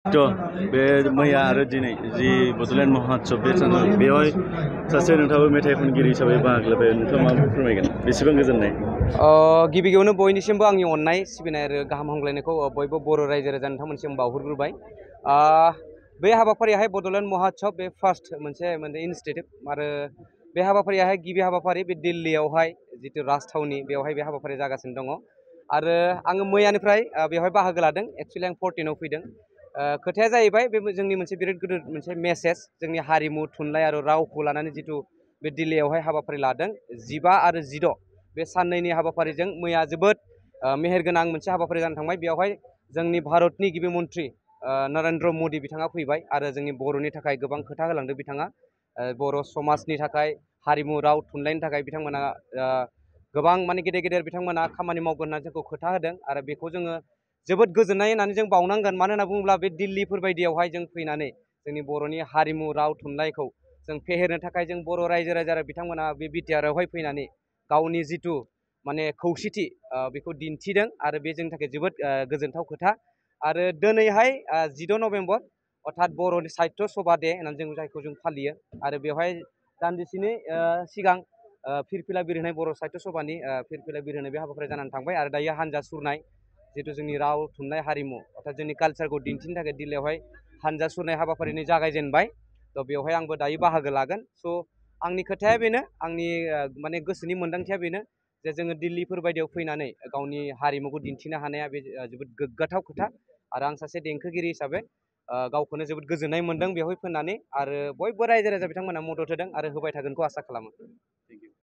बे मैया आरो दिनै जि बड'लेण्ड महोत्सव बे सानाव बेवहाय सासे नोंथाङाबो मेथाइ खनगिरि हिसाबै बाहागो लाबाय नोंथाङा मा फोरमायगोन बेसेबां गोजोननाय गिबियावनो बयनिसिमबो आंनि अननाय सिबिनाय आरो गाहाम हामग्लायनायखौ बयबो बर' रायजो राजा नोंथांमोनसिम बावहरग्रोबाय बे हाबाफारियाहाय बड'लेण्ड महोत्सव बे फार्स्ट मोनसे इनिशिएटिभ आरो बे हाबाफारियाहाय गिबि हाबाफारि बे दिल्लीयावहाय जितु राजथावनि बेवहाय बे हाबाफारिया जागासिनो दङ आरो आङो मैयानिफ्राय बेवहाय बाहागो लादों एक्चुअलि आं 14आव फैदों खोथाया जाहैबाय बे जोंनि मोनसे बिराद गिदिर मोनसे मेसेज जोंनि हारिमु थुनलाइ आरो रावखौ लानानै जितु बे दिल्लीयावहाय हाबाफारि लादों 15 आरो 16 बे साननैनि हाबाफारिजों मैया जोबोद मेहेरगोनां मोनसे हाबाफारि जानो थांबाय बेवहाय जोंनि भारतनि गिबि मन्त्रि नरेन्द्र मदि बिथाङा फैबाय आरो जोंनि बर'नि थाखाय गोबां खोथा होलांदों बिथाङा बर' समाजनि थाखाय हारिमु राव थुनलाइनि थाखाय बिथांमोना गोबां गेदेर गेदेर बिथांमोना खामानि मावगोन होनना जोंखौ खोथा होदों आरो बेखौ जोङो जोबोद गोजोननाय होननानै जों बावनांगोन मानो होनना बुङोब्ला बे दिल्लीफोर बायदियावहाय जों फैनानै जोंनि बर'नि हारिमु राव थुनलाइखौ जों फेहेरनो थाखाय जों बर' रायजो राजा बिथांमोना बे बिटिआरआवहाय फैनानै गावनि जितु खौसेथि बेखौ दिन्थिदों आरो बे जोंनि थाखाय जोबोद गोजोनथाव खोथा आरो दिनैहाय 16 नभेम्बर अर्थात बर'नि साहित्य सभा दे होननानै जों जायखौ जों फालियो आरो बेवहाय दान्दिसेनि सिगां फिरफिला बिरहोनाय बर' साहित्य सभानि फिरफिला बिरहोनाय बे हाबाफारि जानानै थांबाय आरो दायो हानजा सुरनाय जितु जोंनि राव थुनलाइ हारिमु अर्थात जोंनि कालचारखौ दिन्थिनो थाखाय दिल्लीयावहाय हानजा सुरनाय हाबाफारिनि जागायजेनबाय थ' बेवहाय आंबो दायो बाहागो लागोन स' आंनि खोथाया बेनो आंनि गोसोनि मोन्दांथिया बेनो जे जोङो दिल्लीफोर बायदियाव फैनानै गावनि हारिमुखौ दिन्थिनो हानाया बे जोबोद गोग्गाथाव खोथा आरो आं सासे देंखोगिरि हिसाबै गावखौनो जोबोद गोजोननाय मोनदों बेवहाय फैनानै आरो बयबो रायजो राजा बिथांमोना मदद होदों आरो होबाय थागोनखौ आसा खालामो।